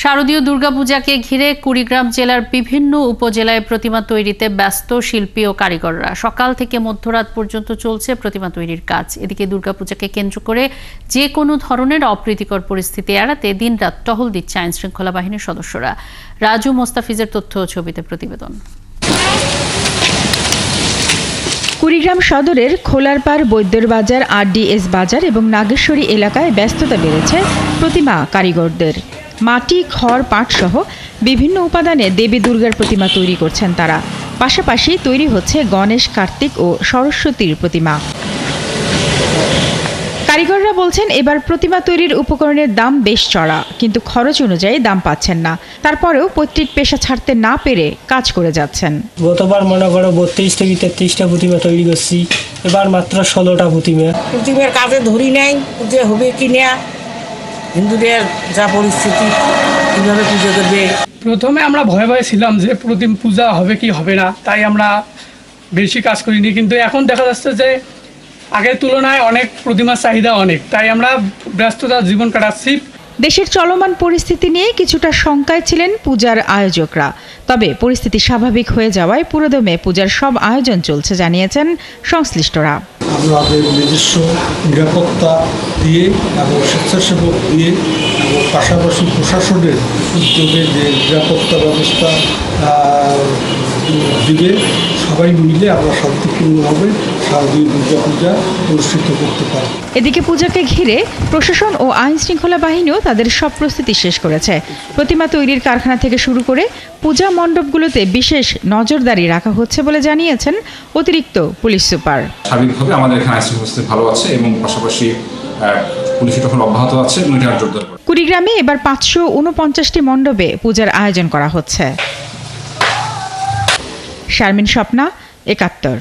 শারদীয় দুর্গাপূজাকে ঘিরে কুড়িগ্রাম জেলার বিভিন্ন উপজেলায় প্রতিমা তৈরিতে ব্যস্ত শিল্পী ও কারিগররা। সকাল থেকে মধ্যরাত পর্যন্ত চলছে প্রতিমা তৈরির কাজ। এদিকে দুর্গাপূজাকে কেন্দ্র করে যে কোনো ধরনের অপ্রীতিকর পরিস্থিতি এড়াতে দিনরাত টহল দিচ্ছে আইন শৃঙ্খলা বাহিনীর সদস্যরা। রাজু মোস্তাফিজের তথ্য ও ছবিতে প্রতিবেদন। কুড়িগ্রাম সদরের খোলারপাড় বৈদ্যর বাজার, আরডিএস বাজার এবং নাগেশ্বরী এলাকায় ব্যস্ততা বেড়েছে প্রতিমা কারিগরদের। মাটি, খড়, পাট সহ বিভিন্ন উপাদানে দেবী দুর্গার প্রতিমা তৈরি করছেন তারা। পাশাপাশি তৈরি হচ্ছে গণেশ, কার্তিক ও সরস্বতীর প্রতিমা। কারিগররা বলছেন এবার প্রতিমা তৈরির উপকরণের দাম বেশ চড়া, কিন্তু খরচ অনুযায়ী দাম পাচ্ছেন না। তারপরেও পৈতৃক পেশা ছাড়তে না পেরে কাজ করে যাচ্ছেন। গতবার মনে করো 32 থেকে 33টা প্রতিমা তৈরি করছি, এবার মাত্র 16টা প্রতিমার কাজে ধরি নাই যে হবে কিনা, হিন্দুদের যা পরিস্থিতি কিভাবে পুজো করবে। প্রথমে আমরা ভয়ে ভয়ে ছিলাম যে পূজা হবে কি হবে না, তাই আমরা বেশি কাজ করিনি। কিন্তু এখন দেখা যাচ্ছে যে আগের তুলনায় অনেক প্রতিমার চাহিদা অনেক, তাই আমরা ব্যস্ততা জীবন কাটাচ্ছি। দেশের চলমান পরিস্থিতি নিয়ে কিছুটা শঙ্কায় ছিলেন পূজার আয়োজকরা। তবে পরিস্থিতি স্বাভাবিক হয়ে যাওয়ায় পুরোদমে পূজার সব আয়োজন চলছে জানিয়েছেন সংশ্লিষ্টরা। আমাদের নিজস্ব নিরাপত্তা দিয়ে এবং স্বেচ্ছাসেবক দিয়ে এবং পাশাপাশি প্রশাসনের উদ্যোগে যে নিরাপত্তা ব্যবস্থা দিবে, সবাই মিলে আমরা শান্তিপূর্ণভাবে শারদীয় দুর্গাপূজা অনুষ্ঠিত করতে পারি। এদিকে পূজাকে ঘিরে প্রশাসন ও আইন শৃঙ্খলা বাহিনীও তাদের সব প্রস্তুতি শেষ করেছে। প্রতিমা তৈরির কারখানা থেকে শুরু করে পূজা মণ্ডপগুলোতে বিশেষ নজরদারি রাখা হচ্ছে বলে জানিয়েছেন অতিরিক্ত পুলিশ সুপার। স্বাভাবিকভাবে আমাদের এখানে আইন শৃঙ্খলা ভালো আছে এবং পাশাপাশি পুলিশি টহল অব্যাহত আছে। কুড়িগ্রামে এবার 549টি মণ্ডপে পূজার আয়োজন করা হচ্ছে। শারমিন স্বপ্না, ৭১।